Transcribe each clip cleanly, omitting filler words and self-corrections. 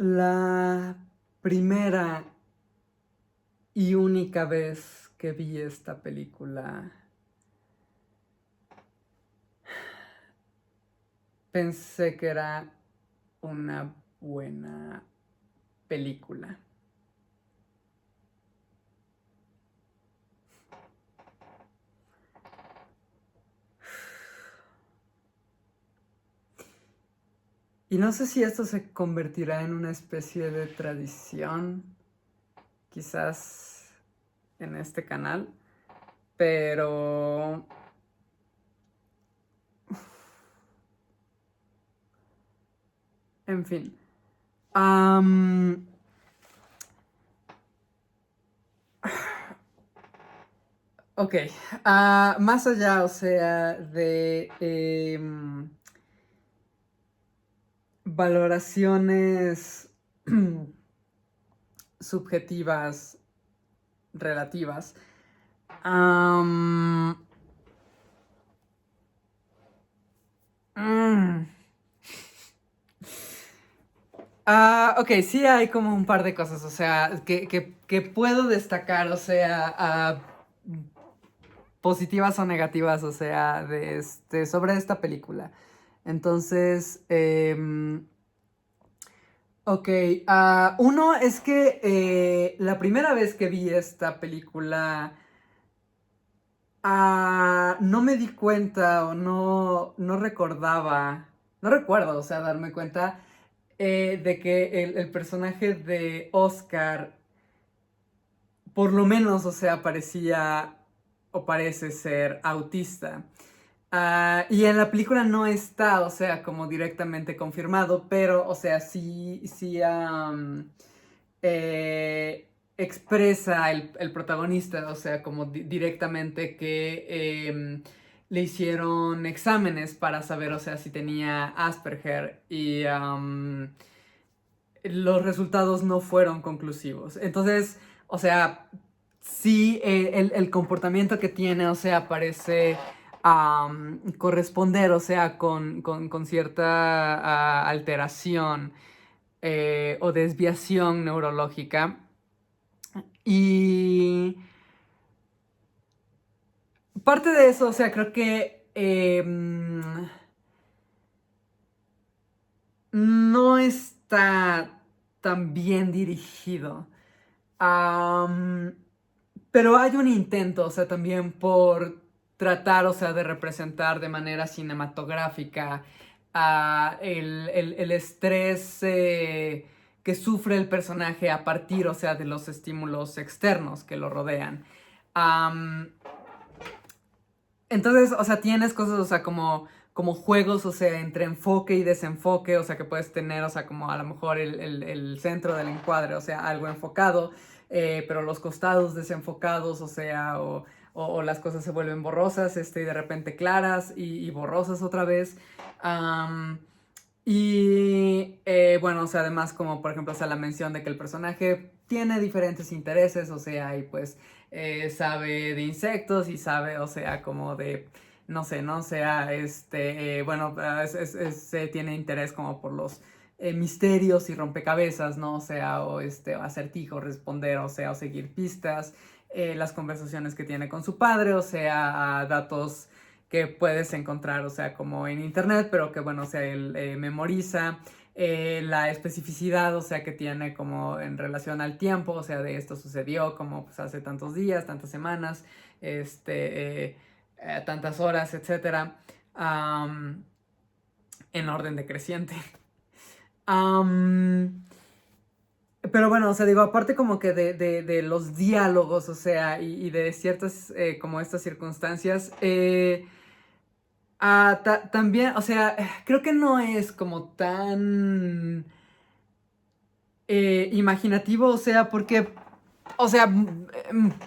La primera y única vez que vi esta película, pensé que era una buena película. Y no sé si esto se convertirá en una especie de tradición, quizás en este canal, pero en fin. Ok, más allá, o sea, de valoraciones subjetivas relativas. am, mm, ok, sí hay como un par de cosas, o sea, que puedo destacar, o sea, positivas o negativas, o sea, sobre esta película. Entonces, ok, uno es que la primera vez que vi esta película, no me di cuenta o no recordaba, no recuerdo, o sea, darme cuenta de que el personaje de Oscar, por lo menos, o sea, parecía o parece ser autista. Y en la película no está, o sea, como directamente confirmado, pero, o sea, sí expresa el protagonista, o sea, como directamente que le hicieron exámenes para saber, o sea, si tenía Asperger y los resultados no fueron conclusivos. Entonces, o sea, sí, el comportamiento que tiene, o sea, parece corresponder, o sea, con cierta alteración o desviación neurológica. Y parte de eso, o sea, creo que no está tan bien dirigido. Am, pero hay un intento, o sea, también por tratar, o sea, de representar de manera cinematográfica el estrés que sufre el personaje a partir, o sea, de los estímulos externos que lo rodean. Am, entonces, o sea, tienes cosas, o sea, como juegos, o sea, entre enfoque y desenfoque, o sea, que puedes tener, o sea, como a lo mejor el centro del encuadre, o sea, algo enfocado, pero los costados desenfocados, o sea, o las cosas se vuelven borrosas, y de repente claras y borrosas otra vez. Am, bueno, o sea, además como por ejemplo, o sea, la mención de que el personaje tiene diferentes intereses, o sea, y pues sabe de insectos y sabe, o sea, como de, no sé, ¿no? O sea, bueno, tiene interés como por los misterios y rompecabezas, ¿no? O sea, o acertijos, responder, o sea, o seguir pistas, las conversaciones que tiene con su padre, o sea, datos que puedes encontrar, o sea, como en internet, pero que, bueno, o sea, él memoriza la especificidad, o sea, que tiene como en relación al tiempo, o sea, de esto sucedió como pues hace tantos días, tantas semanas, tantas horas, etcétera, en orden decreciente. Pero bueno, o sea, digo, aparte como que de los diálogos, o sea, y de ciertas como estas circunstancias, también, o sea, creo que no es como tan imaginativo, o sea, porque, o sea,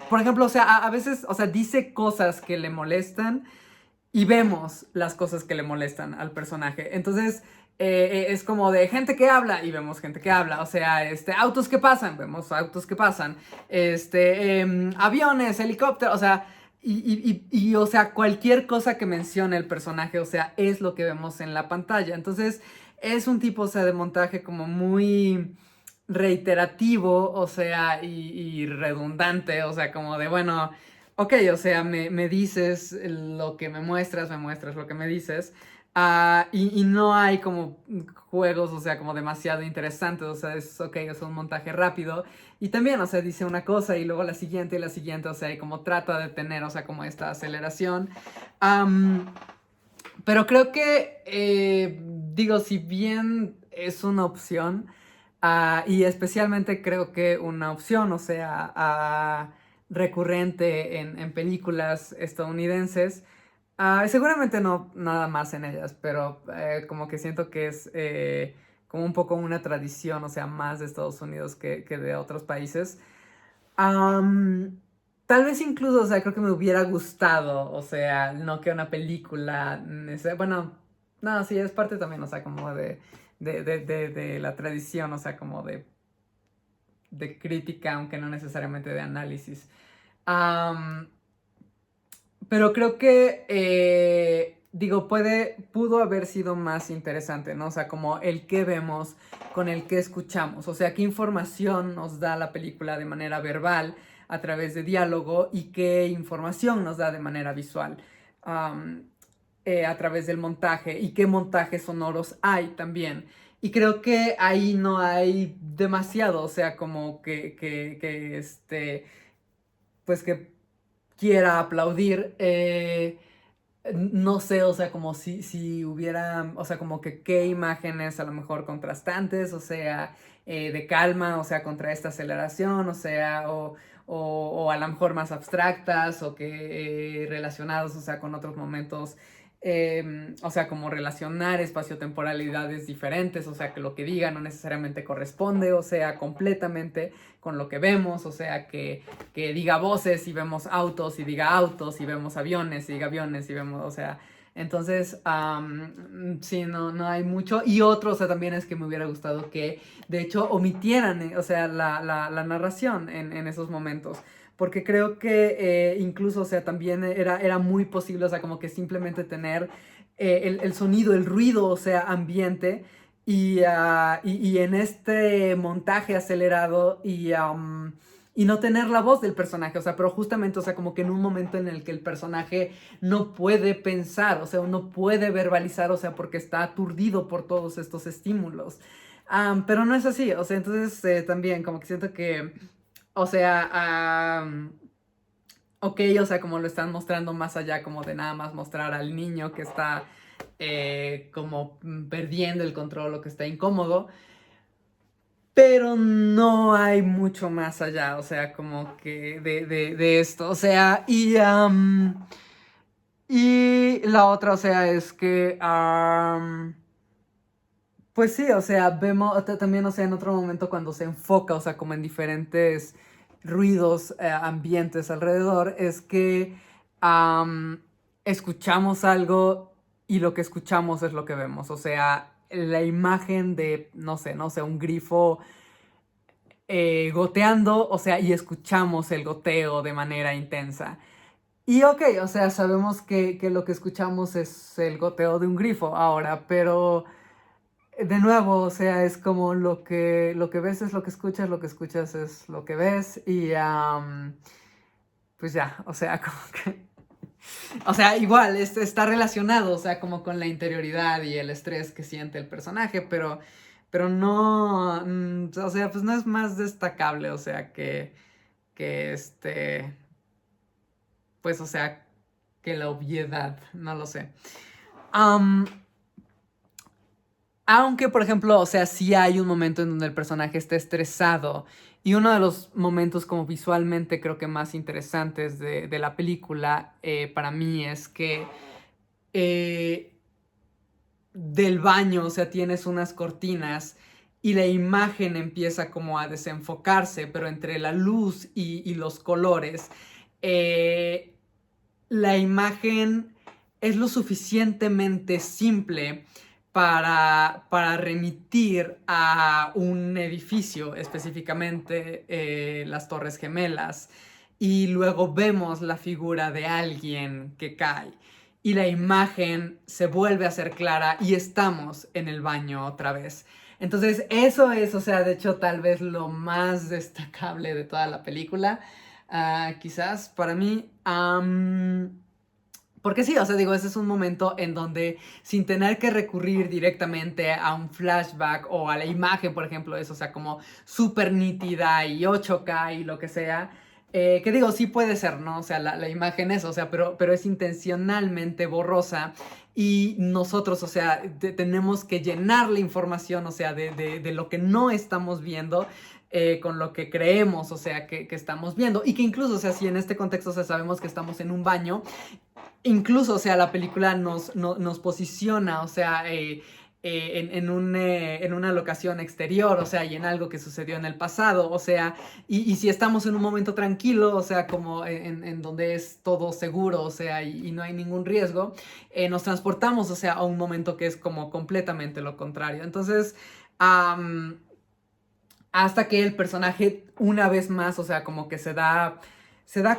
por ejemplo, o sea, a veces, o sea, dice cosas que le molestan y vemos las cosas que le molestan al personaje. Entonces, es como de gente que habla y vemos gente que habla. O sea, autos que pasan, vemos autos que pasan. Aviones, helicópteros, o sea, o sea, cualquier cosa que mencione el personaje, o sea, es lo que vemos en la pantalla. Entonces, es un tipo, o sea, de montaje como muy reiterativo, o sea, y redundante, o sea, como de, bueno, ok, o sea, me dices lo que me muestras lo que me dices, y no hay como juegos, o sea, como demasiado interesantes, o sea, es ok, es un montaje rápido, y también, o sea, dice una cosa y luego y la siguiente, o sea, y como trata de tener, o sea, como esta aceleración. Pero creo que, digo, si bien es una opción, y especialmente creo que una opción, o sea, recurrente en películas estadounidenses, seguramente no nada más en ellas, pero como que siento que es como un poco una tradición, o sea, más de Estados Unidos que de otros países. Am, Tal vez incluso, o sea, creo que me hubiera gustado, o sea, no que una película, bueno, no, sí, es parte también, o sea, como de la tradición, o sea, como de crítica, aunque no necesariamente de análisis. Am, pero creo que, digo, pudo haber sido más interesante, ¿no? O sea, como el que vemos con el que escuchamos. O sea, qué información nos da la película de manera verbal a través de diálogo y qué información nos da de manera visual um, a través del montaje y qué montajes sonoros hay también. Y creo que ahí no hay demasiado, o sea, como pues que quiera aplaudir. No sé, o sea, como si hubiera, o sea, como que qué imágenes a lo mejor contrastantes, o sea, de calma, o sea, contra esta aceleración, o sea, o a lo mejor más abstractas, o que relacionados, o sea, con otros momentos, o sea, como relacionar espaciotemporalidades diferentes, o sea, que lo que diga no necesariamente corresponde, o sea, completamente con lo que vemos, o sea, que diga voces y vemos autos y diga autos y vemos aviones y diga aviones y vemos, o sea, entonces, sí, no hay mucho. Y otro, o sea, también es que me hubiera gustado que, de hecho, omitieran, o sea, la narración en esos momentos. Porque creo que incluso, o sea, también era muy posible, o sea, como que simplemente tener el sonido, el ruido, o sea, ambiente. Y en este montaje acelerado y no tener la voz del personaje, o sea, pero justamente, o sea, como que en un momento en el que el personaje no puede pensar, o sea, no puede verbalizar, o sea, porque está aturdido por todos estos estímulos. Pero no es así, o sea, entonces también como que siento que, o sea, ok, o sea, como lo están mostrando más allá como de nada más mostrar al niño que está como perdiendo el control o que está incómodo, pero no hay mucho más allá, o sea, como que de esto, o sea, y la otra, o sea, es que, pues sí, o sea, vemos también, o sea, en otro momento cuando se enfoca, o sea, como en diferentes ruidos, ambientes alrededor, es que escuchamos algo y lo que escuchamos es lo que vemos, o sea, la imagen de, no sé, un grifo goteando, o sea, y escuchamos el goteo de manera intensa. Y ok, o sea, sabemos que lo que escuchamos es el goteo de un grifo ahora, pero de nuevo, o sea, es como lo que ves es lo que escuchas es lo que ves y pues ya, o sea, como que... O sea, igual, está relacionado, o sea, como con la interioridad y el estrés que siente el personaje, pero no, o sea, pues no es más destacable, o sea, que pues, o sea, que la obviedad, no lo sé. Am, Aunque, por ejemplo, o sea, sí hay un momento en donde el personaje está estresado. Y uno de los momentos como visualmente creo que más interesantes de la película para mí es que eh, del baño, o sea, tienes unas cortinas y la imagen empieza como a desenfocarse, pero entre la luz y los colores, eh, la imagen es lo suficientemente simple para remitir a un edificio, específicamente las Torres Gemelas, y luego vemos la figura de alguien que cae. Y la imagen se vuelve a ser clara y estamos en el baño otra vez. Entonces, eso es, o sea, de hecho, tal vez lo más destacable de toda la película. Quizás para mí. Porque sí, o sea, digo, ese es un momento en donde sin tener que recurrir directamente a un flashback o a la imagen, por ejemplo, eso, o sea, como súper nítida y 8K y lo que sea, que digo, sí puede ser, ¿no? O sea, la imagen es, o sea, pero es intencionalmente borrosa y nosotros, o sea, tenemos que llenar la información, o sea, de lo que no estamos viendo. Con lo que creemos, o sea, que estamos viendo. Y que incluso, o sea, si en este contexto, o sea, sabemos que estamos en un baño, incluso, o sea, la película nos posiciona, o sea, en una locación exterior, o sea, y en algo que sucedió en el pasado, o sea, y si estamos en un momento tranquilo, o sea, como en donde es todo seguro, o sea, y no hay ningún riesgo, nos transportamos, o sea, a un momento que es como completamente lo contrario. Entonces, hasta que el personaje una vez más, o sea, como que se da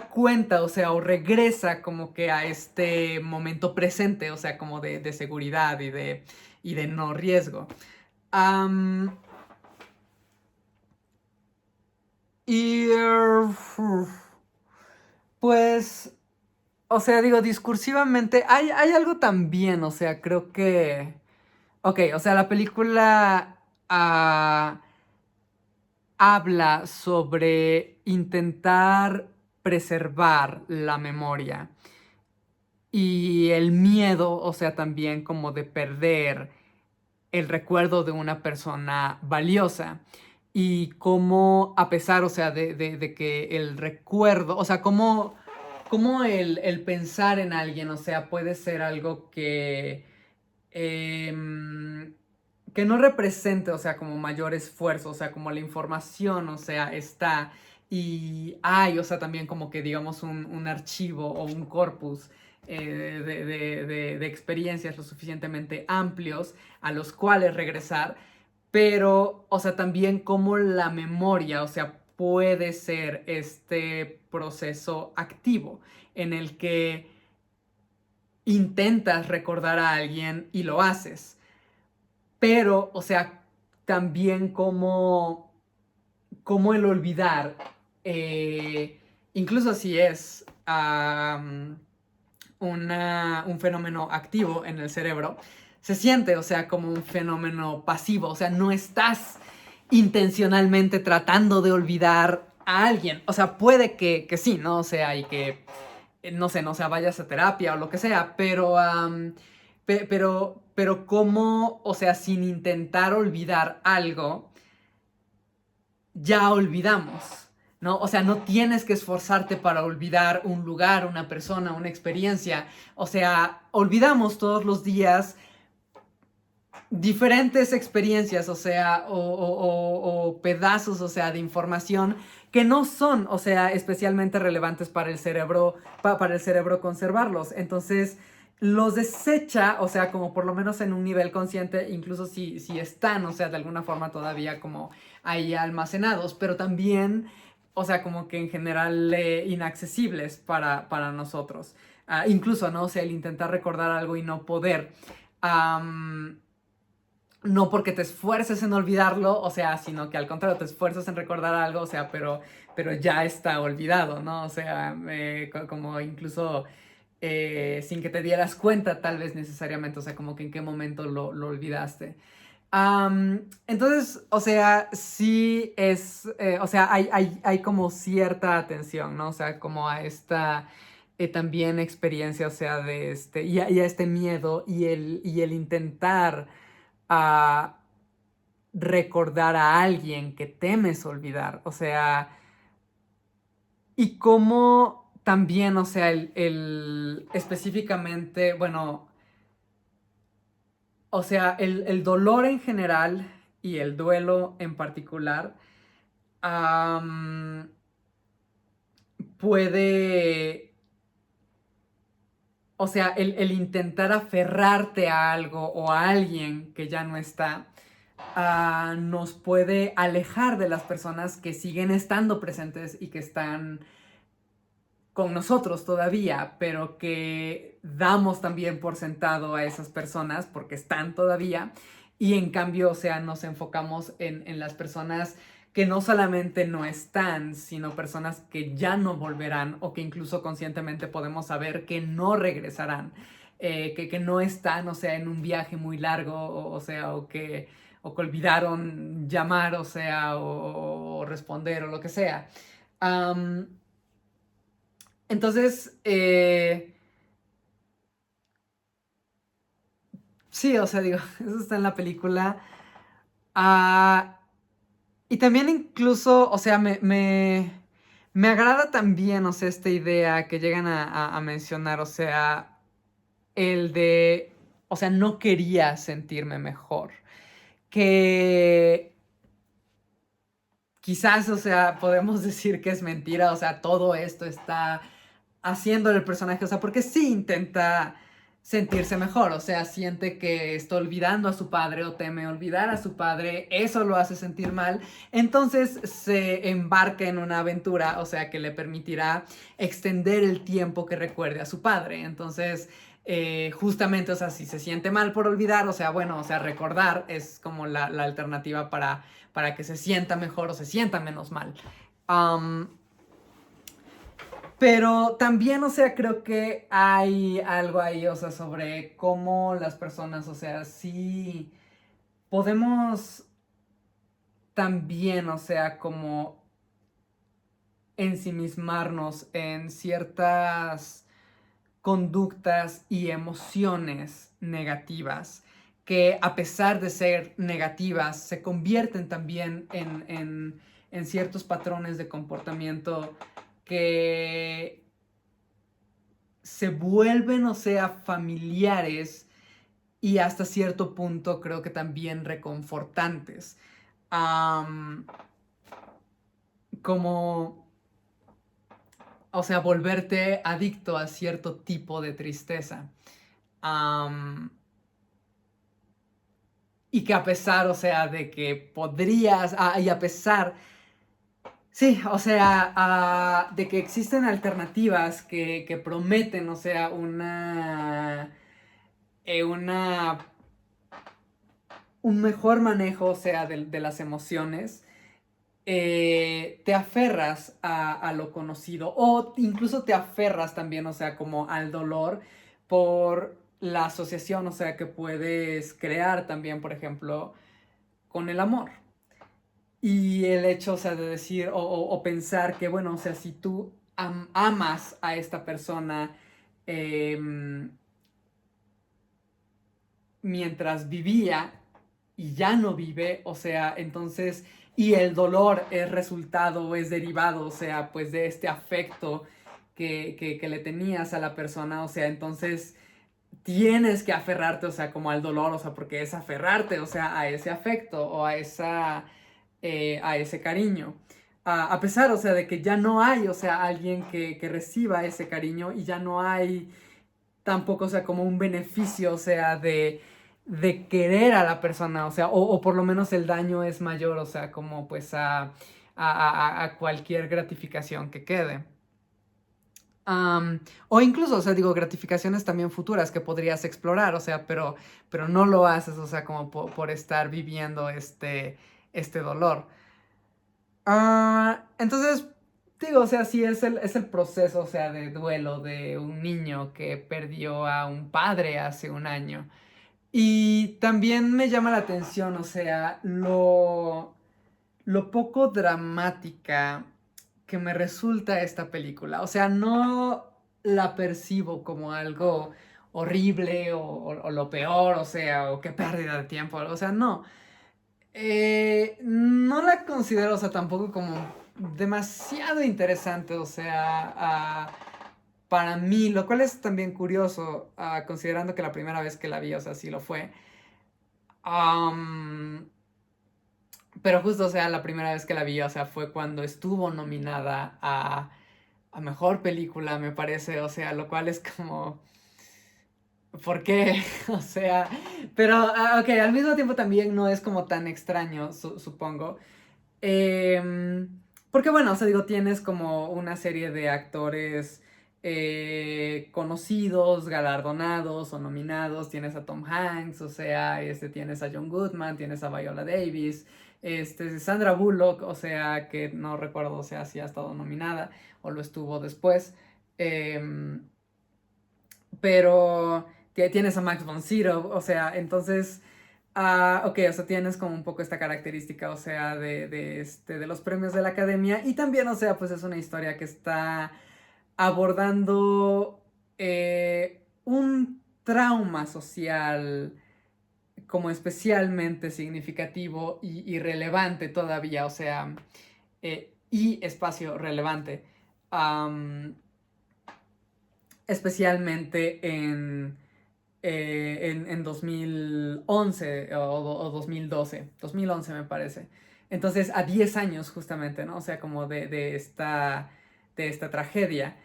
cuenta, o sea, o regresa como que a este momento presente, o sea, como de seguridad y de no riesgo. Am, y pues, o sea, digo, discursivamente, hay algo también, o sea, creo que, ok, o sea, la película habla sobre intentar preservar la memoria y el miedo, o sea, también como de perder el recuerdo de una persona valiosa. Y cómo, a pesar, o sea, de que el recuerdo, o sea, cómo el pensar en alguien, o sea, puede ser algo em, que no represente, o sea, como mayor esfuerzo, o sea, como la información, o sea, está y hay, o sea, también como que digamos un archivo o un corpus de experiencias lo suficientemente amplios a los cuales regresar, pero, o sea, también como la memoria, o sea, puede ser este proceso activo en el que intentas recordar a alguien y lo haces. Pero, o sea, también como el olvidar, eh, incluso si es un fenómeno activo en el cerebro, se siente, o sea, como un fenómeno pasivo, o sea, no estás intencionalmente tratando de olvidar a alguien, o sea, puede que sí, ¿no? O sea, y que no sé, no sea, vayas a terapia o lo que sea, pero cómo, o sea, sin intentar olvidar algo, ya olvidamos, ¿no? O sea, no tienes que esforzarte para olvidar un lugar, una persona, una experiencia. O sea, olvidamos todos los días diferentes experiencias, o sea, o pedazos, o sea, de información que no son, o sea, especialmente relevantes para el cerebro, para el cerebro conservarlos. Entonces, los desecha, o sea, como por lo menos en un nivel consciente, incluso si están, o sea, de alguna forma todavía como ahí almacenados, pero también, o sea, como que en general inaccesibles para nosotros. Incluso, ¿no? O sea, el intentar recordar algo y no poder. No porque te esfuerces en olvidarlo, o sea, sino que al contrario, te esfuerzas en recordar algo, o sea, pero ya está olvidado, ¿no? O sea, como incluso sin que te dieras cuenta, tal vez necesariamente, o sea, como que en qué momento lo olvidaste. Entonces, o sea, sí es, o sea, hay como cierta atención, ¿no? O sea, como a esta también experiencia, o sea, y a este miedo y el intentar a recordar a alguien que temes olvidar. O sea, y cómo también, o sea, específicamente, bueno, o sea, el dolor en general y el duelo en particular am, puede, o sea, el intentar aferrarte a algo o a alguien que ya no está, nos puede alejar de las personas que siguen estando presentes y que están con nosotros todavía, pero que damos también por sentado a esas personas porque están todavía y en cambio, o sea, nos enfocamos en las personas que no solamente no están, sino personas que ya no volverán o que incluso conscientemente podemos saber que no regresarán, que no están, o sea, en un viaje muy largo, o sea, o que olvidaron llamar, o sea, o responder o lo que sea. Um, entonces, sí, o sea, digo, eso está en la película. Ah, y también incluso, o sea, me agrada también, o sea, esta idea que llegan a mencionar, o sea, el de, o sea, no quería sentirme mejor. Que quizás, o sea, podemos decir que es mentira, o sea, todo esto está haciendo el personaje, o sea, porque sí intenta sentirse mejor, o sea, siente que está olvidando a su padre o teme olvidar a su padre, eso lo hace sentir mal, entonces se embarca en una aventura, o sea, que le permitirá extender el tiempo que recuerde a su padre, entonces... justamente, o sea, si se siente mal por olvidar, o sea, bueno, o sea, recordar es como la alternativa para que se sienta mejor o se sienta menos mal. Um, pero también, o sea, creo que hay algo ahí, o sea, sobre cómo las personas, o sea, sí podemos también, o sea, como ensimismarnos en ciertas conductas y emociones negativas que a pesar de ser negativas se convierten también en ciertos patrones de comportamiento que se vuelven, o sea, familiares y hasta cierto punto creo que también reconfortantes. Um, como, o sea, volverte adicto a cierto tipo de tristeza. Um, y que a pesar, o sea, de que podrías, y a pesar, sí, o sea, de que existen alternativas que prometen, o sea, una un mejor manejo, o sea, de las emociones, te aferras a lo conocido o incluso te aferras también, o sea, como al dolor por la asociación, o sea, que puedes crear también, por ejemplo, con el amor. Y el hecho, o sea, de decir o pensar que, bueno, o sea, si tú amas a esta persona eh, mientras vivía y ya no vive, o sea, entonces, y el dolor es resultado o es derivado, o sea, pues de este afecto que le tenías a la persona, o sea, entonces tienes que aferrarte, o sea, como al dolor, o sea, porque es aferrarte, o sea, a ese afecto o a ese cariño. A pesar, o sea, de que ya no hay, o sea, alguien que reciba ese cariño y ya no hay tampoco, o sea, como un beneficio, o sea, de querer a la persona, o sea, o por lo menos el daño es mayor, o sea, como pues a cualquier gratificación que quede. O incluso, o sea, digo, gratificaciones también futuras que podrías explorar, o sea, pero no lo haces, o sea, como por estar viviendo este dolor. Entonces, digo, o sea, sí es el proceso, o sea, de duelo de un niño que perdió a un padre hace un año. Y también me llama la atención, o sea, lo poco dramática que me resulta esta película. O sea, no la percibo como algo horrible o lo peor, o sea, o qué pérdida de tiempo, o sea, no. No la considero, o sea, tampoco como demasiado interesante, o sea, para mí, lo cual es también curioso, considerando que la primera vez que la vi, o sea, sí lo fue. Am, pero justo, o sea, la primera vez que la vi, o sea, fue cuando estuvo nominada a mejor película, me parece, o sea, lo cual es como, ¿por qué? O sea, pero, ok, al mismo tiempo también no es como tan extraño, supongo. Porque bueno, o sea, digo, tienes como una serie de actores conocidos, galardonados o nominados. Tienes a Tom Hanks, o sea, tienes a John Goodman, tienes a Viola Davis, Sandra Bullock, o sea, que no recuerdo, o sea, si ha estado nominada o lo estuvo después. Em, pero tienes a Max von Sydow, o sea, entonces, ok, o sea, tienes como un poco esta característica, o sea, de los premios de la academia, y también, o sea, pues es una historia que está abordando un trauma social como especialmente significativo y relevante todavía, o sea, y espacio relevante. Um, Especialmente en 2011 o 2012 me parece. Entonces, a 10 años justamente, ¿no? O sea, como de esta tragedia.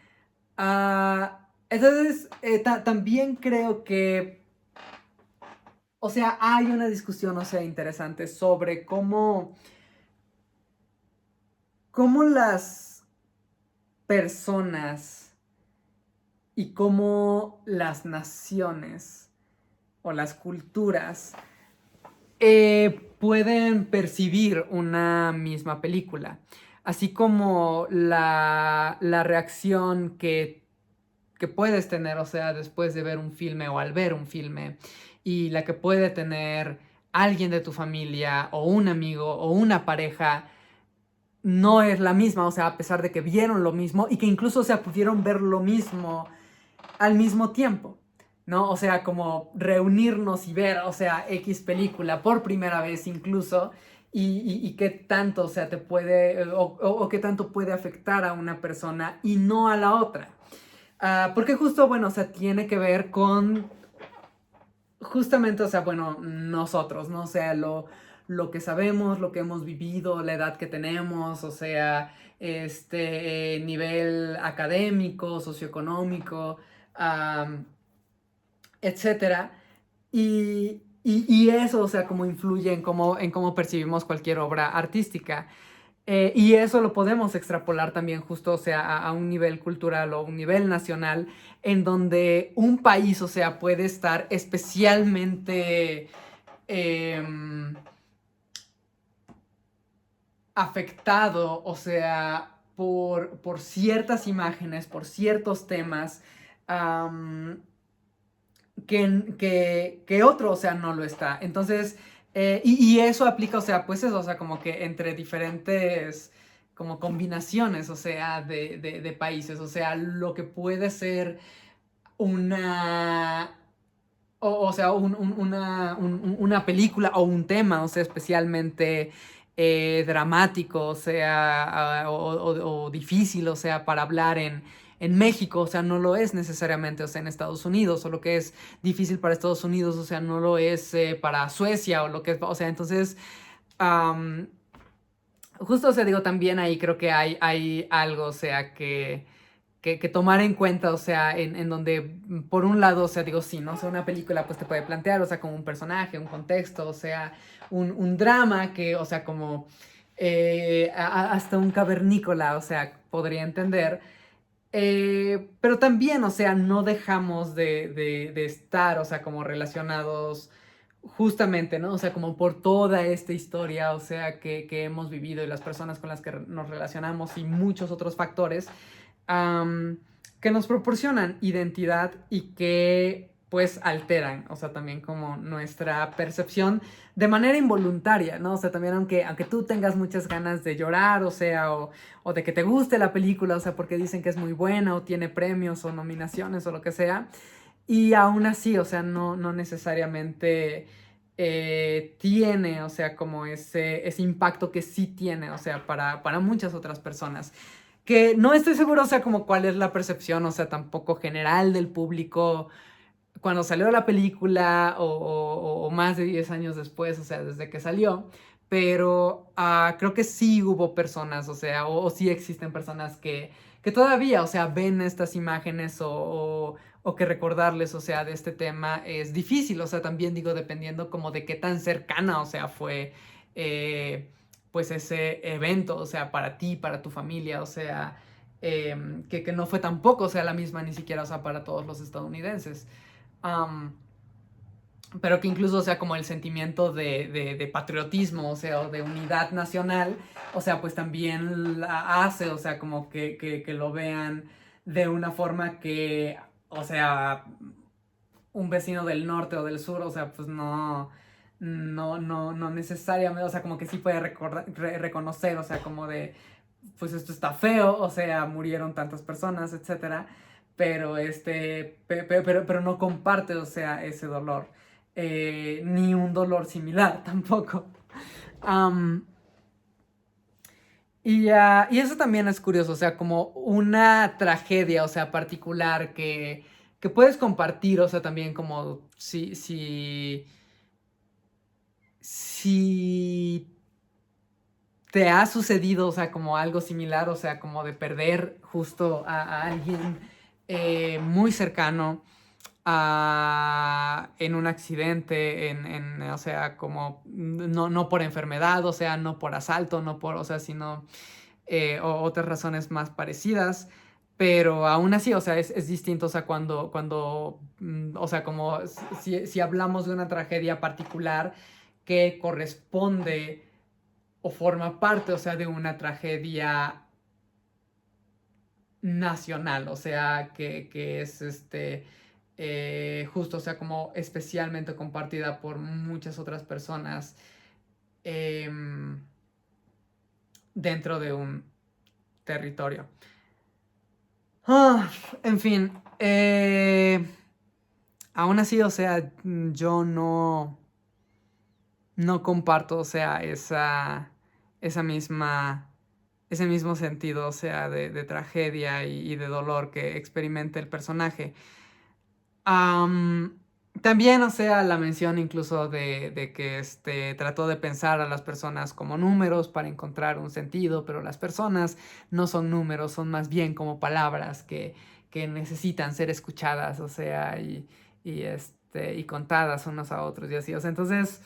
Entonces, también creo que, o sea, hay una discusión, o sea, interesante sobre cómo las personas y cómo las naciones o las culturas pueden percibir una misma película. Así como la reacción que puedes tener, o sea, después de ver un filme o al ver un filme, y la que puede tener alguien de tu familia o un amigo o una pareja, no es la misma, o sea, a pesar de que vieron lo mismo y que incluso, o sea, pudieron ver lo mismo al mismo tiempo, ¿no? O sea, como reunirnos y ver, o sea, X película por primera vez incluso, y qué tanto, o sea, te puede, o qué tanto puede afectar a una persona y no a la otra. Porque justo, bueno, o sea, tiene que ver con, justamente, o sea, bueno, nosotros, ¿no? O sea, lo que sabemos, lo que hemos vivido, la edad que tenemos, o sea, nivel académico, socioeconómico, etcétera. Y eso, o sea, como influye en cómo percibimos cualquier obra artística. Y eso lo podemos extrapolar también justo, o sea, a un nivel cultural o un nivel nacional, en donde un país, o sea, puede estar especialmente afectado, o sea, por ciertas imágenes, por ciertos temas, um, que otro, o sea, no lo está. Entonces, y eso aplica, o sea, pues eso, o sea, como que entre diferentes como combinaciones, o sea, de países, o sea, lo que puede ser una, o sea, una película o un tema, o sea, especialmente dramático, o sea, o difícil, o sea, para hablar en México, o sea, no lo es necesariamente, o sea, en Estados Unidos, o lo que es difícil para Estados Unidos, o sea, no lo es para Suecia, o lo que es, o sea, entonces, um, justo, o sea, digo, también ahí creo que hay algo, o sea, que tomar en cuenta, o sea, en donde, por un lado, o sea, digo, sí, ¿no? O sea, una película pues te puede plantear, o sea, como un personaje, un contexto, o sea, un drama que, o sea, como hasta un cavernícola, o sea, podría entender. Pero también, o sea, no dejamos de estar, o sea, como relacionados justamente, ¿no? O sea, como por toda esta historia, o sea, que hemos vivido y las personas con las que nos relacionamos y muchos otros factores que nos proporcionan identidad y que pues alteran, o sea, también como nuestra percepción de manera involuntaria, ¿no? O sea, también aunque tú tengas muchas ganas de llorar, o sea, o de que te guste la película, o sea, porque dicen que es muy buena o tiene premios o nominaciones o lo que sea, y aún así, o sea, no necesariamente tiene, o sea, como ese impacto que sí tiene, o sea, para muchas otras personas. Que no estoy seguro, o sea, como cuál es la percepción, o sea, tampoco general del público cuando salió la película o más de 10 años después, o sea, desde que salió. Pero creo que sí hubo personas, o sea, o sí existen personas que todavía, o sea, ven estas imágenes o que recordarles, o sea, de este tema es difícil, o sea, también digo, dependiendo como de qué tan cercana, o sea, fue pues ese evento, o sea, para ti, para tu familia, o sea, que no fue tampoco, o sea, la misma ni siquiera, o sea, para todos los estadounidenses. Pero que incluso, o sea, como el sentimiento de patriotismo, o sea, o de unidad nacional, o sea, pues también la hace, o sea, como que lo vean de una forma que, o sea, un vecino del norte o del sur, o sea, pues no necesariamente, o sea, como que sí puede reconocer, o sea, como de, pues esto está feo, o sea, murieron tantas personas, etcétera, pero pero no comparte, o sea, ese dolor, ni un dolor similar tampoco. Um, y eso también es curioso, o sea, como una tragedia, o sea, particular que puedes compartir, o sea, también como si te ha sucedido, o sea, como algo similar, o sea, como de perder justo a alguien muy cercano en un accidente, o sea, como no por enfermedad, o sea, no por asalto, no por, o sea, sino otras razones más parecidas. Pero aún así, o sea, es distinto, o sea, o sea, como si hablamos de una tragedia particular que corresponde o forma parte, o sea, de una tragedia nacional, o sea, que es justo, o sea, como especialmente compartida por muchas otras personas em, dentro de un territorio. Ah, en fin, aún así, o sea, yo no comparto, o sea, esa misma, ese mismo sentido, o sea, de tragedia y de dolor que experimenta el personaje. Am, También, o sea, la mención incluso de que trató de pensar a las personas como números para encontrar un sentido, pero las personas no son números, son más bien como palabras que necesitan ser escuchadas, o sea, y contadas unos a otros y así. O sea, entonces,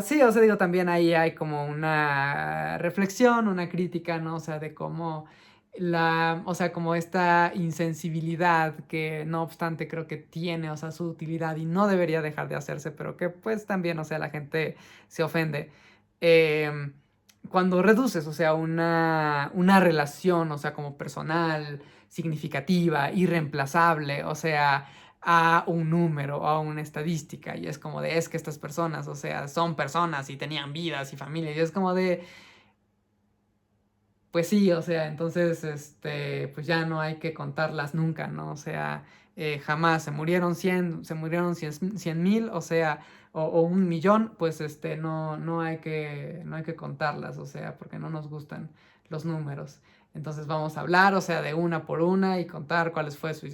sí, o sea, digo, también ahí hay como una reflexión, una crítica, ¿no? O sea, de cómo o sea, como esta insensibilidad que no obstante creo que tiene, o sea, su utilidad y no debería dejar de hacerse, pero que pues también, o sea, la gente se ofende. em, Cuando reduces, o sea, una relación, o sea, como personal, significativa, irreemplazable, o sea, a un número, a una estadística, y es como de, es que estas personas, o sea, son personas y tenían vidas y familias, y es como de, pues sí, o sea, entonces, pues ya no hay que contarlas nunca, ¿no? O sea, jamás se murieron 100,000, o sea, o 1,000,000, pues no hay que contarlas, o sea, porque no nos gustan los números. Entonces vamos a hablar, o sea, de una por una y contar cuál fue su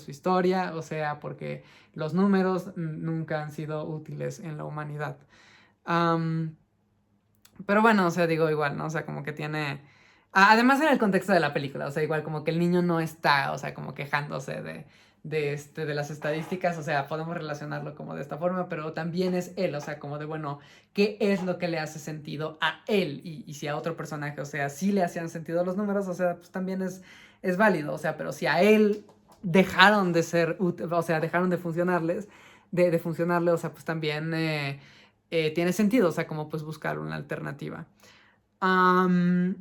historia, o sea, porque los números nunca han sido útiles en la humanidad. Am, pero bueno, o sea, digo igual, ¿no? O sea, como que tiene. Además, en el contexto de la película, o sea, igual como que el niño no está, o sea, como quejándose de las estadísticas, o sea, podemos relacionarlo como de esta forma, pero también es él, o sea, como de, bueno, ¿qué es lo que le hace sentido a él? Y si a otro personaje, o sea, sí le hacían sentido los números, o sea, pues también es válido, o sea, pero si a él dejaron de ser, o sea, dejaron de funcionarles, de funcionarle, o sea, pues también tiene sentido, o sea, como pues buscar una alternativa. Am,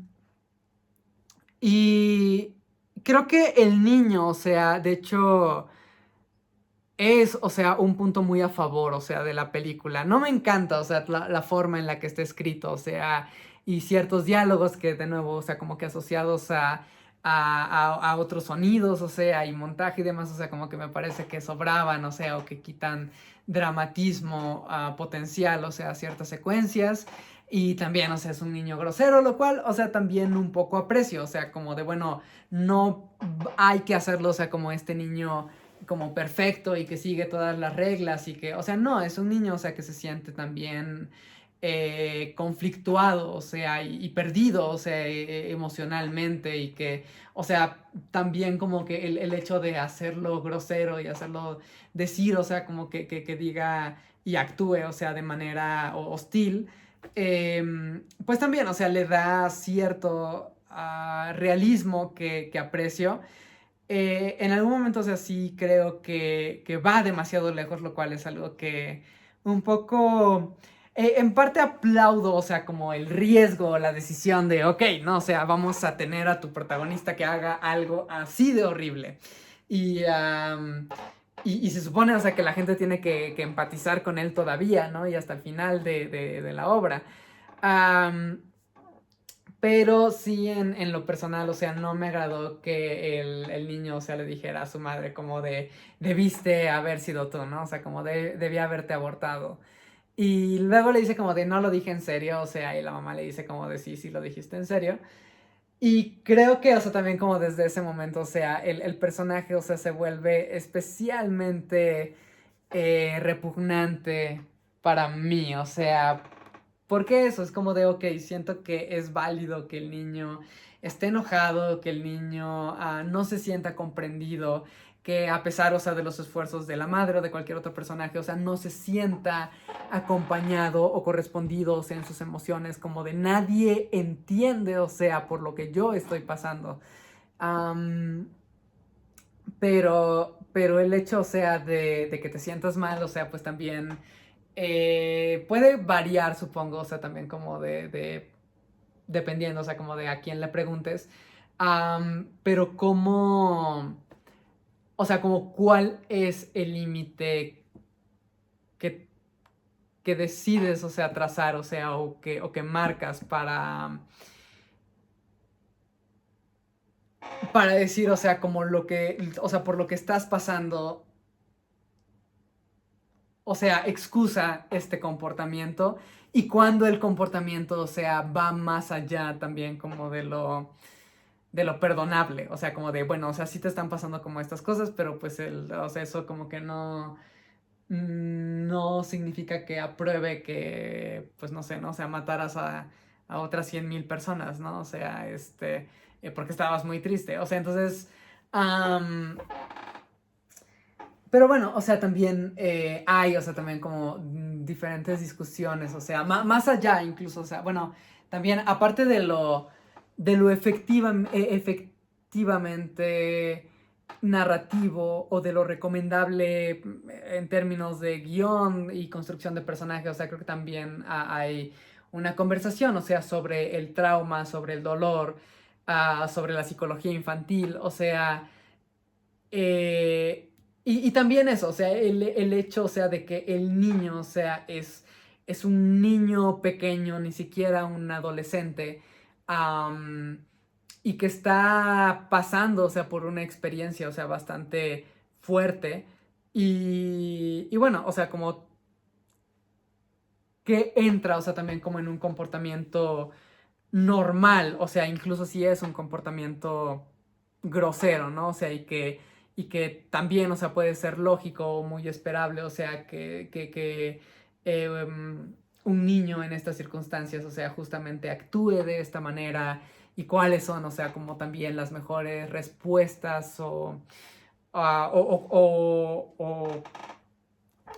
y creo que el niño, o sea, de hecho, es, o sea, un punto muy a favor, o sea, de la película. No me encanta, o sea, la forma en la que está escrito, o sea, y ciertos diálogos que, de nuevo, o sea, como que asociados a otros sonidos, o sea, y montaje y demás, o sea, como que me parece que sobraban, o sea, o que quitan dramatismo potencial, o sea, ciertas secuencias. Y también, o sea, es un niño grosero, lo cual, o sea, también un poco aprecio, o sea, como de, bueno, no hay que hacerlo, o sea, como este niño como perfecto y que sigue todas las reglas y que, o sea, no, es un niño, o sea, que se siente también conflictuado, o sea, y perdido, o sea, emocionalmente y que, o sea, también como que el hecho de hacerlo grosero y hacerlo decir, o sea, como que diga y actúe, o sea, de manera hostil, pues también, o sea, le da cierto realismo que aprecio. En algún momento, o sea, sí creo que va demasiado lejos, lo cual es algo que un poco... en parte aplaudo, o sea, como el riesgo, la decisión de, ok, no, o sea, vamos a tener a tu protagonista que haga algo así de horrible. Y, y se supone, o sea, que la gente tiene que empatizar con él todavía, ¿no? Y hasta el final de la obra. Am, pero sí en lo personal, o sea, no me agradó que el niño, o sea, le dijera a su madre como de, debiste haber sido tú, ¿no? O sea, como de, debía haberte abortado. Y luego le dice como de, no lo dije en serio, o sea, y la mamá le dice como de, sí, sí lo dijiste en serio. Y creo que, o sea, también como desde ese momento, o sea, el personaje, o sea, se vuelve especialmente repugnante para mí, o sea, porque eso es como de, ok, siento que es válido que el niño esté enojado, que el niño no se sienta comprendido, que a pesar, o sea, de los esfuerzos de la madre o de cualquier otro personaje, o sea, no se sienta acompañado o correspondido, o sea, en sus emociones, como de nadie entiende, o sea, por lo que yo estoy pasando. Am, pero el hecho, o sea, de que te sientas mal, o sea, pues también puede variar, supongo, o sea, también como dependiendo, o sea, como de a quién le preguntes. Pero cómo, o sea, como cuál es el límite que, que decides, o sea, trazar, o sea, o que marcas para decir, o sea, como lo que, o sea, por lo que estás pasando, o sea, excusa este comportamiento y cuando el comportamiento, o sea, va más allá también como de lo perdonable, o sea, como de, bueno, o sea, sí te están pasando como estas cosas, pero pues o sea, eso como que no significa que apruebe que, pues no sé, ¿no? O sea, mataras a otras 100,000 personas, ¿no? O sea, porque estabas muy triste, o sea, entonces, am, pero bueno, o sea, también hay, o sea, también como diferentes discusiones, o sea, más allá incluso, o sea, bueno, también aparte de lo efectivamente narrativo o de lo recomendable en términos de guión y construcción de personaje, o sea, creo que también hay una conversación, o sea, sobre el trauma, sobre el dolor, sobre la psicología infantil, o sea... y también eso, o sea, el hecho, o sea, de que el niño, o sea, es un niño pequeño, ni siquiera un adolescente, am, y que está pasando, o sea, por una experiencia, o sea, bastante fuerte. Y bueno, o sea, como que entra, o sea, también como en un comportamiento normal, o sea, incluso si es un comportamiento grosero, ¿no? O sea, y que también, o sea, puede ser lógico o muy esperable, o sea, un niño en estas circunstancias, o sea, justamente actúe de esta manera y cuáles son, o sea, como también las mejores respuestas o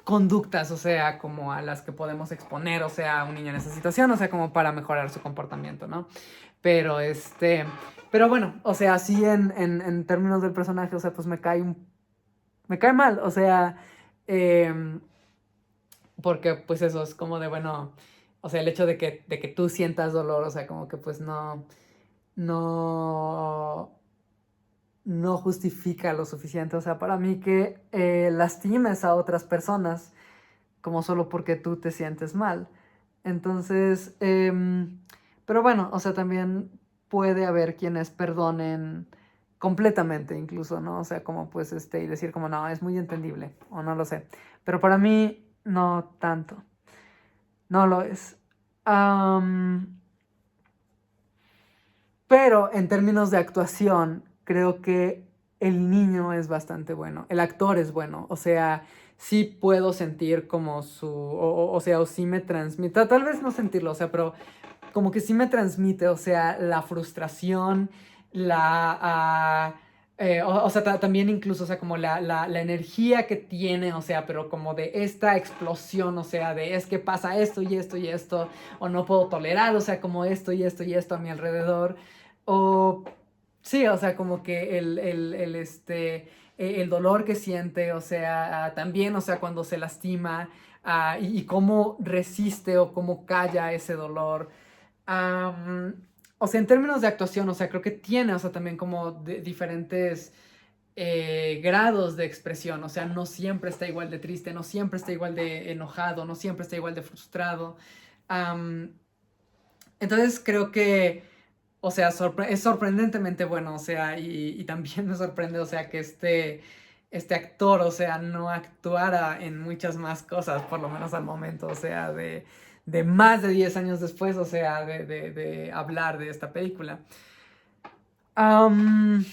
conductas, o sea, como a las que podemos exponer, o sea, a un niño en esa situación, o sea, como para mejorar su comportamiento, ¿no? Pero pero bueno, o sea, así en términos del personaje, o sea, pues me cae mal, o sea, em, porque pues eso es como de, bueno, o sea, el hecho de que tú sientas dolor, o sea, como que pues no, no justifica lo suficiente, o sea, para mí que lastimes a otras personas como solo porque tú te sientes mal. Entonces, pero bueno, o sea, también puede haber quienes perdonen completamente incluso, ¿no? O sea, como pues y decir como no, es muy entendible, o no lo sé. Pero para mí no tanto, no lo es. Am, pero en términos de actuación, creo que el niño es bastante bueno, el actor es bueno, o sea, sí puedo sentir como o sea, o sí me transmite, tal vez no sentirlo, o sea, pero como que sí me transmite, o sea, la frustración, o sea, también incluso, o sea, como la energía que tiene, o sea, pero como de esta explosión, o sea, de es que pasa esto y esto y esto, o no puedo tolerar, o sea, como esto y esto y esto a mi alrededor. o sí, o sea, como que el dolor que siente, o sea, también, o sea, cuando se lastima, y cómo resiste o cómo calla ese dolor. Am, o sea, en términos de actuación, o sea, creo que tiene, o sea, también como diferentes grados de expresión, o sea, no siempre está igual de triste, no siempre está igual de enojado, no siempre está igual de frustrado. Am, entonces creo que, o sea, es sorprendentemente bueno, o sea, y también me sorprende, o sea, que este actor, o sea, no actuara en muchas más cosas, por lo menos al momento, o sea, de más de 10 años después, o sea, de hablar de esta película. Am,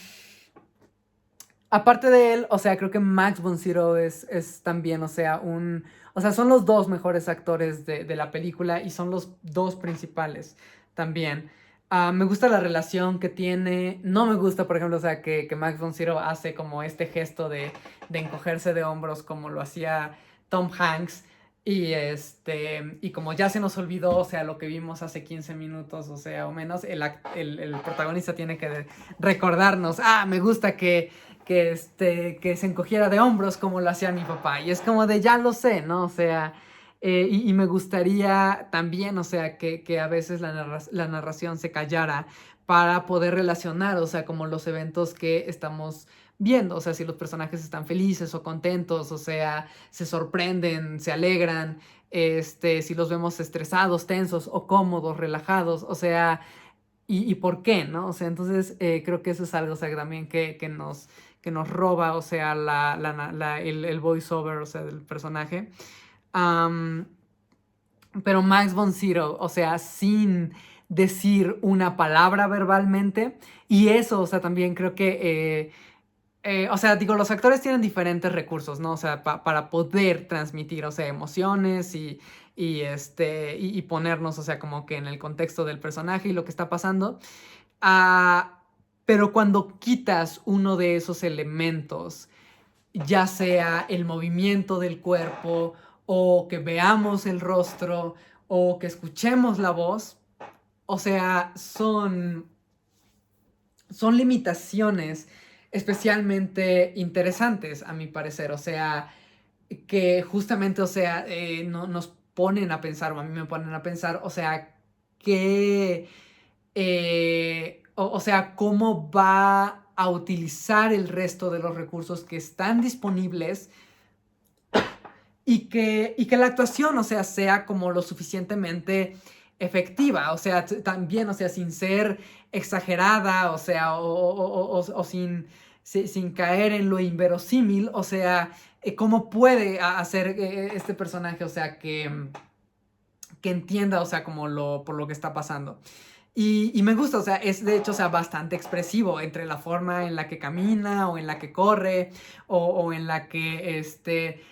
Aparte de él, o sea, creo que Max von Sydow es también, o sea, o sea, son los dos mejores actores de la película y son los dos principales también. Me gusta la relación que tiene. No me gusta, por ejemplo, o sea, que Max von Sydow hace como este gesto de encogerse de hombros como lo hacía Tom Hanks. Y como ya se nos olvidó, o sea, lo que vimos hace 15 minutos, o sea, o menos, el protagonista tiene que recordarnos, me gusta que se encogiera de hombros como lo hacía mi papá. Y es como de, ya lo sé, ¿no? O sea, y me gustaría también, o sea, que a veces la narración se callara para poder relacionar, o sea, como los eventos que estamos viendo, o sea, si los personajes están felices o contentos, o sea, se sorprenden, se alegran, si los vemos estresados, tensos o cómodos, relajados, o sea, y por qué, ¿no? O sea, entonces creo que eso es algo, o sea, también que nos roba, o sea, el voiceover, o sea, del personaje. Am, pero Max von Sydow, o sea, sin decir una palabra verbalmente, y eso, o sea, también creo que, o sea, digo, los actores tienen diferentes recursos, ¿no? O sea, para poder transmitir, o sea, emociones y ponernos, o sea, como que en el contexto del personaje y lo que está pasando. Ah, pero cuando quitas uno de esos elementos, ya sea el movimiento del cuerpo, o que veamos el rostro, o que escuchemos la voz, o sea, son limitaciones especialmente interesantes, a mi parecer. O sea, que justamente, o sea, nos ponen a pensar, o a mí me ponen a pensar, o sea, que o sea, cómo va a utilizar el resto de los recursos que están disponibles y que la actuación, o sea como lo suficientemente efectiva, o sea, también, o sea, sin ser exagerada, o sea, o sin caer en lo inverosímil, o sea, cómo puede hacer este personaje, o sea, que entienda, o sea, por lo que está pasando. Y me gusta, o sea, es de hecho, o sea, bastante expresivo entre la forma en la que camina o en la que corre o en la que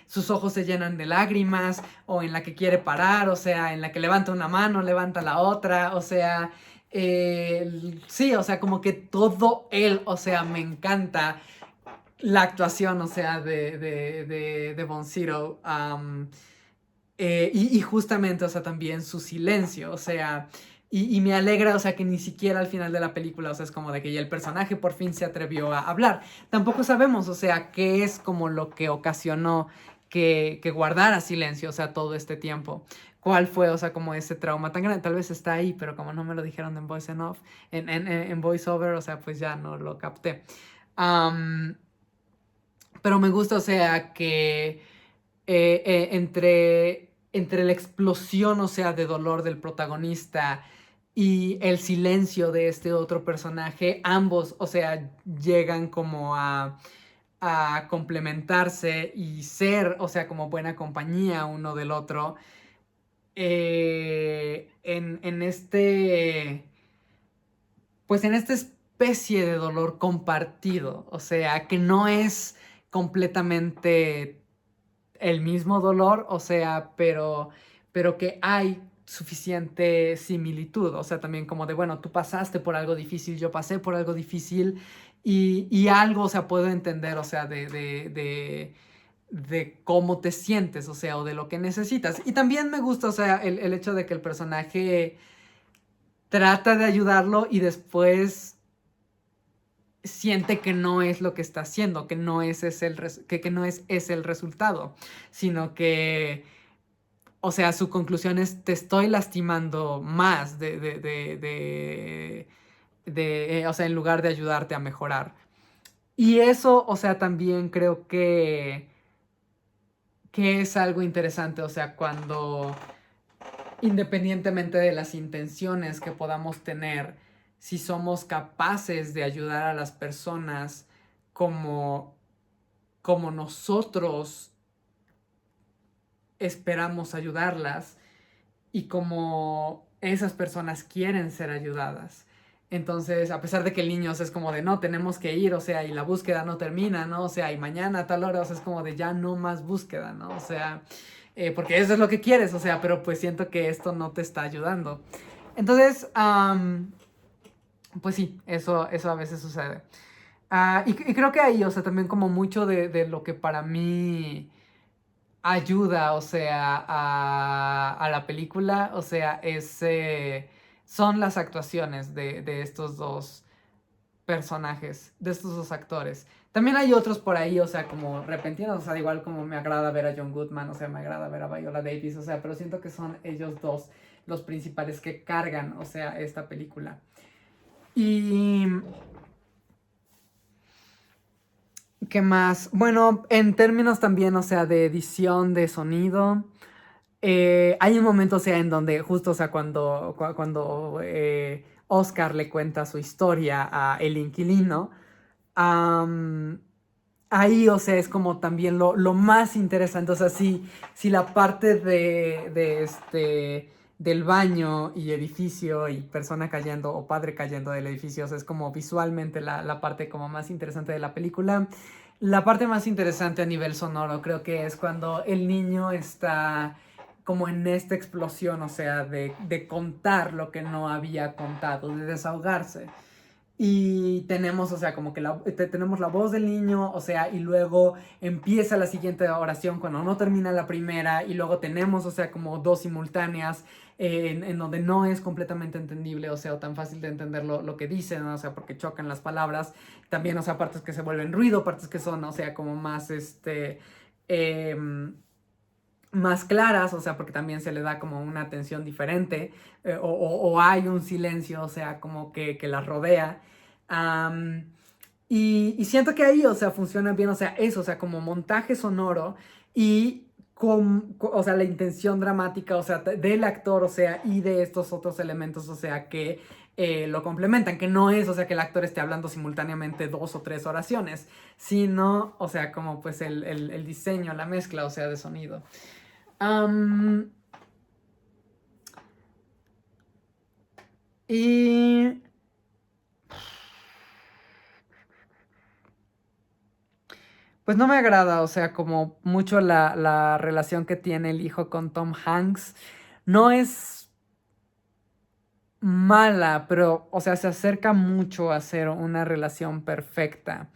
sus ojos se llenan de lágrimas o en la que quiere parar, o sea, en la que levanta una mano, levanta la otra, o sea, sí, o sea, como que todo él, o sea, me encanta la actuación, o sea, de Von Sydow. Y justamente, o sea, también su silencio, o sea, y me alegra, o sea, que ni siquiera al final de la película, o sea, es como de que ya el personaje por fin se atrevió a hablar. Tampoco sabemos, o sea, qué es como lo que ocasionó que guardara silencio, o sea, todo este tiempo. ¿Cuál fue, o sea, como ese trauma tan grande? Tal vez está ahí, pero como no me lo dijeron en voice off, en voice over, o sea, pues ya no lo capté. Am, pero me gusta, o sea, que entre la explosión, o sea, de dolor del protagonista y el silencio de este otro personaje, ambos, o sea, llegan como a complementarse y ser, o sea, como buena compañía uno del otro. Pues en esta especie de dolor compartido, o sea, que no es completamente el mismo dolor, o sea, pero que hay suficiente similitud, o sea, también como de, bueno, tú pasaste por algo difícil, yo pasé por algo difícil y algo, o sea, puedo entender, o sea, de cómo te sientes, o sea, o de lo que necesitas. Y también me gusta, o sea, el hecho de que el personaje trata de ayudarlo y después siente que no es lo que está haciendo, que no es ese que no es ese el resultado, sino que, o sea, su conclusión es: te estoy lastimando más o sea, en lugar de ayudarte a mejorar. Y eso, o sea, también creo que es algo interesante, o sea, cuando, independientemente de las intenciones que podamos tener, si somos capaces de ayudar a las personas como, como nosotros esperamos ayudarlas y como esas personas quieren ser ayudadas. Entonces, a pesar de que el niño, o sea, es como de no, tenemos que ir, o sea, y la búsqueda no termina, ¿no? O sea, y mañana a tal hora, o sea, es como de ya no más búsqueda, ¿no? O sea, porque eso es lo que quieres, o sea, pero pues siento que esto no te está ayudando. Entonces, pues sí, eso a veces sucede. Y creo que ahí, o sea, también como mucho de lo que para mí ayuda, o sea, a la película, o sea, son las actuaciones de estos dos personajes, de estos dos actores. También hay otros por ahí, o sea, como repentinos, o sea, igual como me agrada ver a John Goodman, o sea, me agrada ver a Viola Davis, o sea, pero siento que son ellos dos los principales que cargan, o sea, esta película. Y ¿qué más? Bueno, en términos también, o sea, de edición de sonido, hay un momento, o sea, en donde justo, o sea, cuando Oscar le cuenta su historia a el inquilino, am, ahí, o sea, es como también lo más interesante, o sea, si la parte del baño y edificio y persona cayendo o padre cayendo del edificio, o sea, es como visualmente la parte como más interesante de la película. La parte más interesante a nivel sonoro creo que es cuando el niño está como en esta explosión, o sea, de contar lo que no había contado, de desahogarse. Y tenemos, o sea, como que tenemos la voz del niño, o sea, y luego empieza la siguiente oración cuando no termina la primera, y luego tenemos, o sea, como dos simultáneas en donde no es completamente entendible, o sea, o tan fácil de entender lo que dicen, ¿no? O sea, porque chocan las palabras. También, o sea, partes que se vuelven ruido, partes que son, o sea, como más, más claras, o sea, porque también se le da como una atención diferente, o hay un silencio, o sea, como que las rodea. Am, y siento que ahí, o sea, funciona bien, o sea, eso, o sea, como montaje sonoro y o sea, la intención dramática, o sea, del actor, o sea, y de estos otros elementos, o sea, que lo complementan, que no es, o sea, que el actor esté hablando simultáneamente dos o tres oraciones, sino, o sea, como pues el diseño, la mezcla, o sea, de sonido. Am, y pues no me agrada, o sea, como mucho la relación que tiene el hijo con Tom Hanks. No es mala, pero, o sea, se acerca mucho a ser una relación perfecta.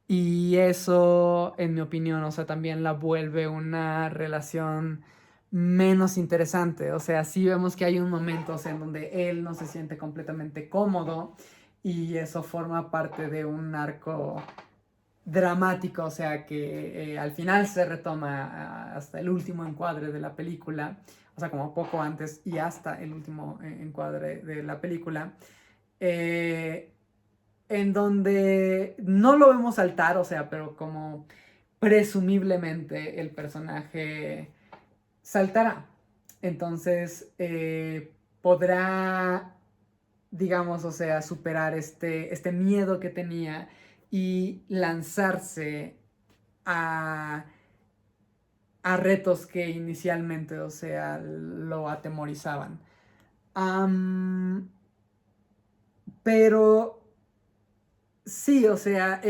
Y eso, en mi opinión, o sea, también la vuelve una relación menos interesante. O sea, sí vemos que hay un momento, o sea, en donde él no se siente completamente cómodo y eso forma parte de un arco dramático, o sea, que al final se retoma hasta el último encuadre de la película, o sea, como poco antes y hasta el último encuadre de la película, eh, en donde no lo vemos saltar, o sea, pero como presumiblemente el personaje saltará. Entonces, podrá, digamos, o sea, superar este miedo que tenía y lanzarse a, a retos que inicialmente, o sea, lo atemorizaban. Am, pero sí, o sea,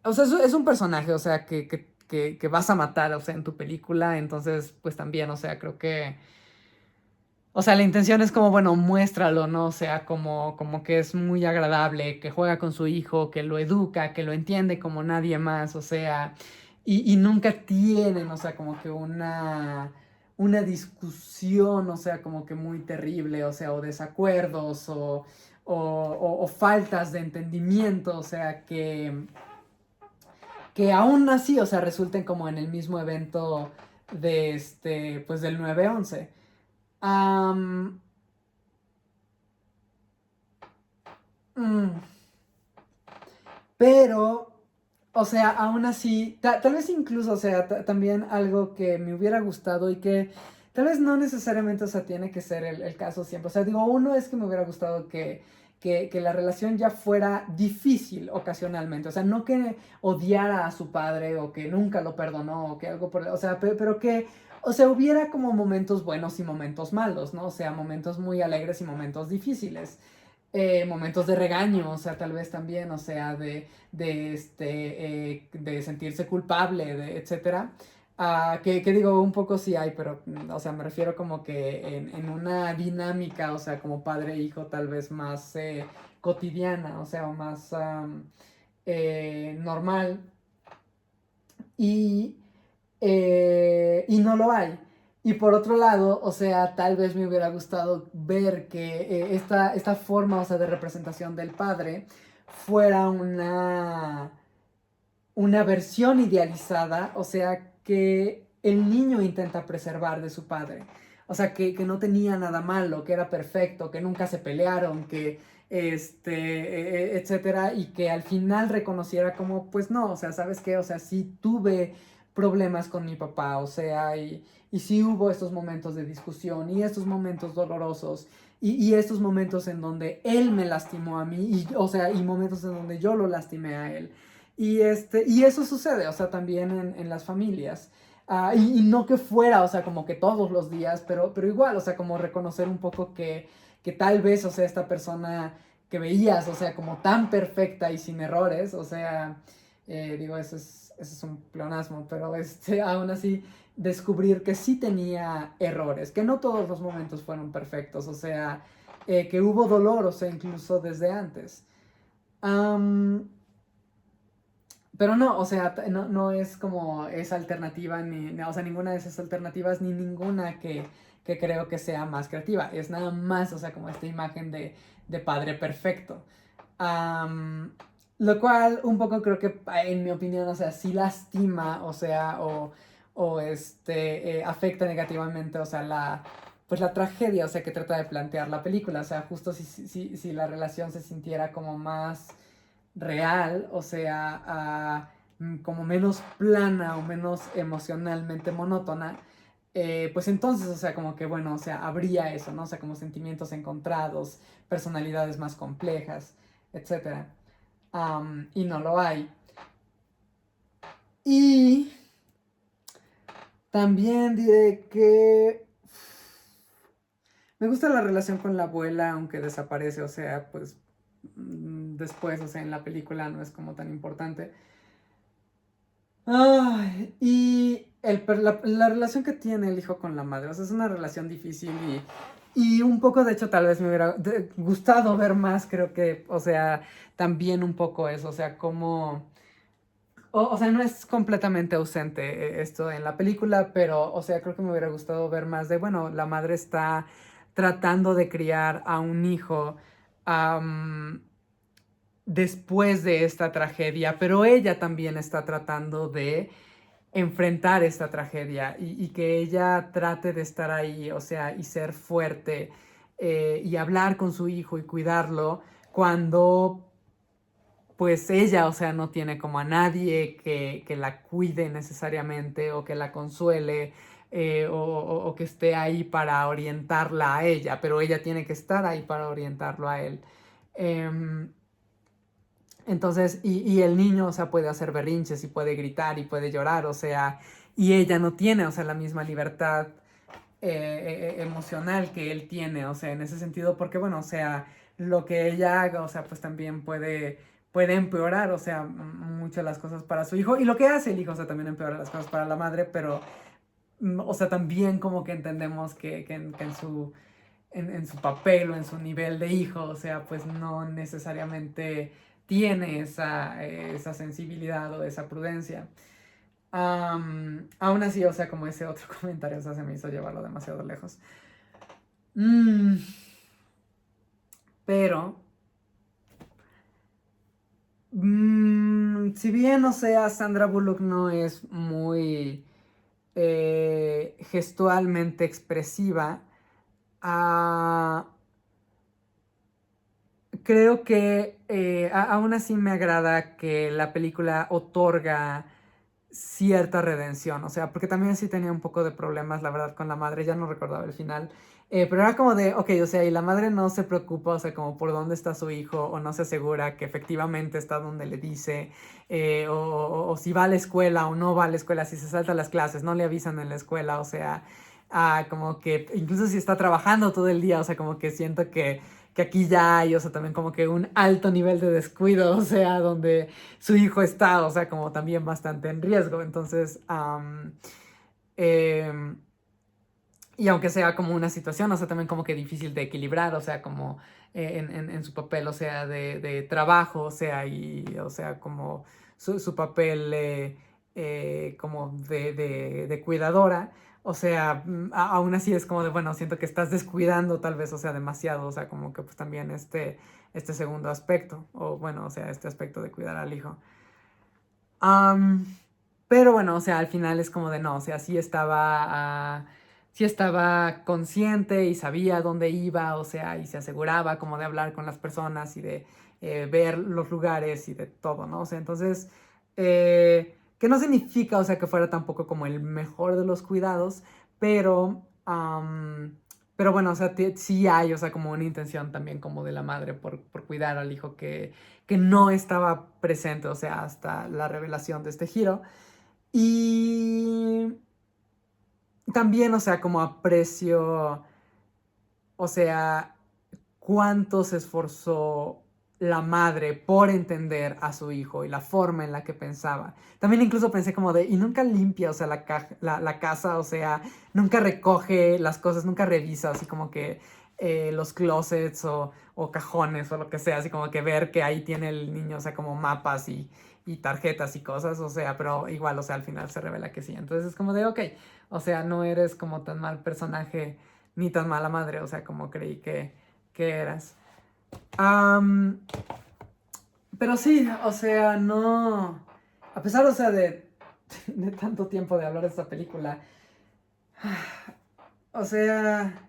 o sea, es un personaje, o sea, que vas a matar, o sea, en tu película, entonces, pues también, o sea, creo que o sea, la intención es como, bueno, muéstralo, ¿no? O sea, como que es muy agradable, que juega con su hijo, que lo educa, que lo entiende como nadie más, o sea, y nunca tienen, o sea, como que una discusión, o sea, como que muy terrible, o sea, o desacuerdos, o faltas de entendimiento, o sea, que aún así, o sea, resulten como en el mismo evento de pues del 9/11. Am, mm, pero, o sea, aún así, tal vez incluso, o sea, también algo que me hubiera gustado y que tal vez no necesariamente, o sea, tiene que ser el caso siempre. O sea, digo, uno es que me hubiera gustado que la relación ya fuera difícil ocasionalmente. O sea, no que odiara a su padre o que nunca lo perdonó o que algo por... O sea, pero que, o sea, hubiera como momentos buenos y momentos malos, ¿no? O sea, momentos muy alegres y momentos difíciles. Momentos de regaño, o sea, tal vez también, o sea, de sentirse culpable, etcétera. Que digo, un poco sí hay, pero, o sea, me refiero como que en una dinámica, o sea, como padre e hijo, tal vez más cotidiana, o sea, o más normal. Y y no lo hay. Y por otro lado, o sea, tal vez me hubiera gustado ver que esta forma, o sea, de representación del padre fuera una versión idealizada, o sea, que el niño intenta preservar de su padre. O sea, que no tenía nada malo, que era perfecto, que nunca se pelearon, que etcétera, y que al final reconociera como, pues no, o sea, ¿sabes qué? O sea, sí tuve problemas con mi papá, o sea, y sí hubo estos momentos de discusión y estos momentos dolorosos y estos momentos en donde él me lastimó a mí, y, o sea, y momentos en donde yo lo lastimé a él. Y eso sucede, o sea, también en las familias. Y no que fuera, o sea, como que todos los días, pero igual, o sea, como reconocer un poco que tal vez, o sea, esta persona que veías, o sea, como tan perfecta y sin errores, o sea, digo, eso es un pleonasmo, pero aún así descubrir que sí tenía errores, que no todos los momentos fueron perfectos, o sea, que hubo dolor, o sea, incluso desde antes. Um, pero no, o sea, no es como esa alternativa, o sea, ninguna de esas alternativas, ni ninguna que creo que sea más creativa. Es nada más, o sea, como esta imagen de padre perfecto. Am, lo cual un poco creo que, en mi opinión, o sea, sí lastima, o sea, o afecta negativamente, o sea, pues la tragedia, o sea, que trata de plantear la película. O sea, justo si la relación se sintiera como más real, o sea, como menos plana o menos emocionalmente monótona, pues entonces, o sea, como que, bueno, o sea, habría eso, ¿no? O sea, como sentimientos encontrados, personalidades más complejas, etcétera. Y no lo hay. Y también diré que me gusta la relación con la abuela, aunque desaparece, o sea, pues después, o sea, en la película no es como tan importante. Ay, y la relación que tiene el hijo con la madre, o sea, es una relación difícil y un poco, de hecho, tal vez me hubiera gustado ver más, creo que, o sea, también un poco eso, o sea, como, o sea, no es completamente ausente esto en la película, pero, o sea, creo que me hubiera gustado ver más de, bueno, la madre está tratando de criar a un hijo, am, después de esta tragedia, pero ella también está tratando de enfrentar esta tragedia y que ella trate de estar ahí, o sea, y ser fuerte y hablar con su hijo y cuidarlo cuando pues ella, o sea, no tiene como a nadie que la cuide necesariamente o que la consuele o que esté ahí para orientarla a ella, pero ella tiene que estar ahí para orientarlo a él. Em, entonces, y el niño, o sea, puede hacer berrinches y puede gritar y puede llorar, o sea, y ella no tiene, o sea, la misma libertad emocional que él tiene, o sea, en ese sentido, porque bueno, o sea, lo que ella haga, o sea, pues también puede empeorar, o sea, muchas las cosas para su hijo, y lo que hace el hijo, o sea, también empeora las cosas para la madre, pero, o sea, también como que entendemos que en su papel o en su nivel de hijo, o sea, pues no necesariamente tiene esa sensibilidad o esa prudencia. Aún así, o sea, como ese otro comentario, o sea, se me hizo llevarlo demasiado lejos. Mm, pero, Si bien, o sea, Sandra Bullock no es muy gestualmente expresiva, ah, creo que aún así me agrada que la película otorga cierta redención, o sea, porque también sí tenía un poco de problemas, la verdad, con la madre, ya no recordaba el final, pero era como de, ok, o sea, y la madre no se preocupa, o sea, como por dónde está su hijo, o no se asegura que efectivamente está donde le dice, o si va a la escuela o no va a la escuela, si se salta las clases, no le avisan en la escuela, o sea, como que incluso si está trabajando todo el día, o sea, como que siento que aquí ya hay, o sea, también como que un alto nivel de descuido, o sea, donde su hijo está, o sea, como también bastante en riesgo. Entonces, eh, y aunque sea como una situación, o sea, también como que difícil de equilibrar, o sea, como en su papel, o sea, de trabajo, o sea, o sea, como su papel como de cuidadora, o sea, aún así es como de, bueno, siento que estás descuidando tal vez, o sea, demasiado, o sea, como que pues también este segundo aspecto, o bueno, o sea, este aspecto de cuidar al hijo. Am, pero bueno, o sea, al final es como de no, o sea, sí estaba consciente y sabía dónde iba, o sea, y se aseguraba como de hablar con las personas y de ver los lugares y de todo, ¿no? O sea, entonces, que no significa, o sea, que fuera tampoco como el mejor de los cuidados, pero, pero bueno, o sea, sí hay, o sea, como una intención también como de la madre por cuidar al hijo que no estaba presente, o sea, hasta la revelación de este giro. Y también, o sea, como aprecio, o sea, cuánto se esforzó la madre por entender a su hijo y la forma en la que pensaba. También incluso pensé como de, y nunca limpia, o sea, la casa, o sea, nunca recoge las cosas, nunca revisa, así como que los closets o cajones o lo que sea, así como que ver que ahí tiene el niño, o sea, como mapas y tarjetas y cosas, o sea, pero igual, o sea, al final se revela que sí. Entonces es como de, ok, o sea, no eres como tan mal personaje ni tan mala madre, o sea, como creí que eras. Am, pero sí, o sea, no. A pesar, o sea, de tanto tiempo de hablar de esta película, o sea,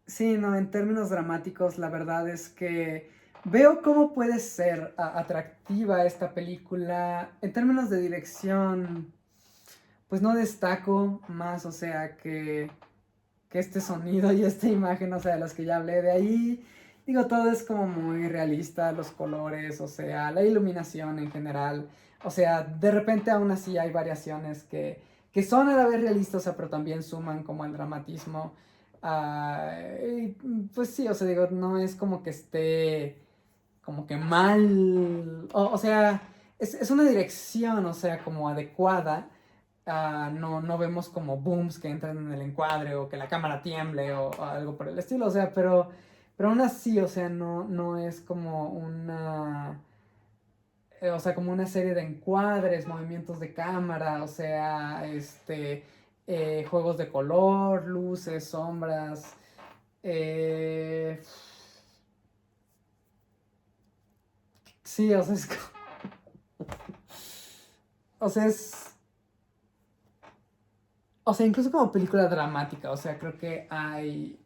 sí, no, en términos dramáticos, la verdad es que veo cómo puede ser atractiva esta película. En términos de dirección, pues no destaco más, o sea, que este sonido y esta imagen, o sea, de las que ya hablé de ahí. Digo, todo es como muy realista, los colores, o sea, la iluminación en general. O sea, de repente aún así hay variaciones que son a la vez realistas, o sea, pero también suman como al dramatismo. Y, pues sí, o sea, digo, no es como que esté como que mal, o sea, es una dirección, o sea, como adecuada. No vemos como booms que entran en el encuadre o que la cámara tiemble o algo por el estilo, o sea, pero aún así, o sea, no es como o sea, como una serie de encuadres, movimientos de cámara, o sea, juegos de color, luces, sombras, eh, sí, o sea, o sea, o sea, incluso como película dramática, o sea, creo que hay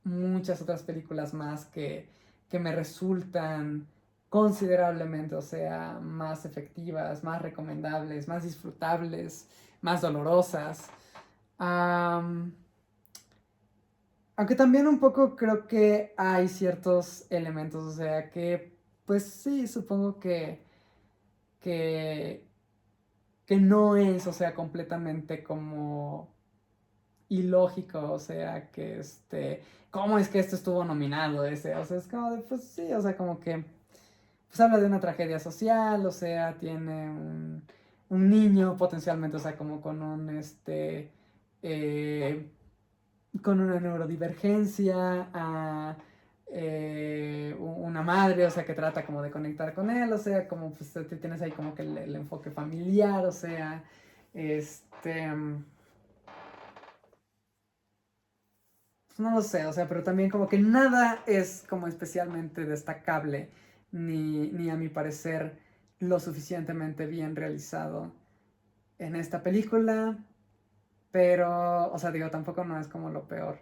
muchas otras películas más que me resultan considerablemente, o sea, más efectivas, más recomendables, más disfrutables, más dolorosas. Am, Aunque también un poco creo que hay ciertos elementos, o sea, que pues sí, supongo que, que no es, o sea, completamente como ilógico, o sea, ¿cómo es que esto estuvo nominado ese? O sea, es como de, pues sí, o sea, como que, pues habla de una tragedia social, o sea, tiene un niño potencialmente, o sea, como eh, con una neurodivergencia, una madre, o sea, que trata como de conectar con él, o sea, como pues tienes ahí como que el enfoque familiar, o sea, este... pues no lo sé, o sea, pero también como que nada es como especialmente destacable, ni a mi parecer lo suficientemente bien realizado en esta película, pero, o sea, digo, tampoco no es como lo peor.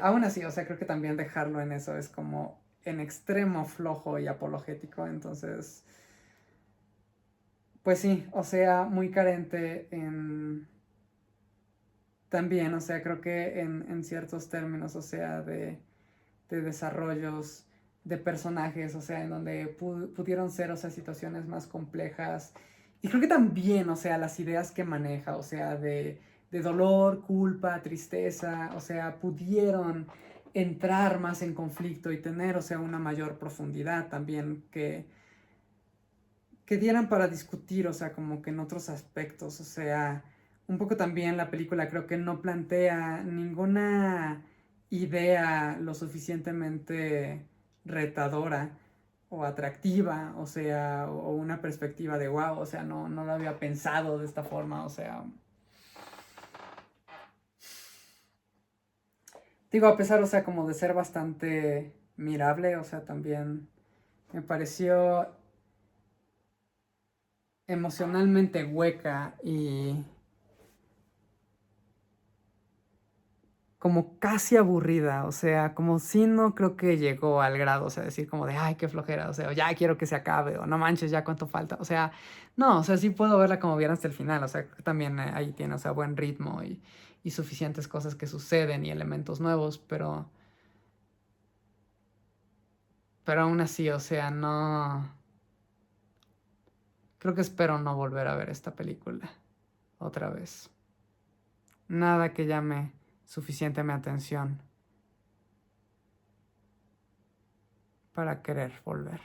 Aún así, o sea, creo que también dejarlo en eso es como en extremo flojo y apologético, entonces, pues sí, o sea, muy carente en... También, o sea, creo que en ciertos términos, o sea, de desarrollos de personajes, o sea, en donde pudieron ser, o sea, situaciones más complejas. Y creo que también, o sea, las ideas que maneja, o sea, de dolor, culpa, tristeza, o sea, pudieron entrar más en conflicto y tener, o sea, una mayor profundidad también que dieran para discutir, o sea, como que en otros aspectos, o sea, un poco también la película creo que no plantea ninguna idea lo suficientemente retadora o atractiva, o sea, o una perspectiva de wow, o sea, no lo había pensado de esta forma, o sea, digo, a pesar, o sea, como de ser bastante mirable, o sea, también me pareció emocionalmente hueca y como casi aburrida, o sea, como si no creo que llegó al grado, o sea, decir como de, ay, qué flojera, o sea, ya quiero que se acabe, o no manches, ya cuánto falta, o sea, no, o sea, sí puedo verla como bien hasta el final, o sea, creo que también ahí tiene, o sea, buen ritmo y suficientes cosas que suceden y elementos nuevos, pero aún así, o sea, no, creo que espero no volver a ver esta película otra vez. Nada que llame suficiente mi atención para querer volver.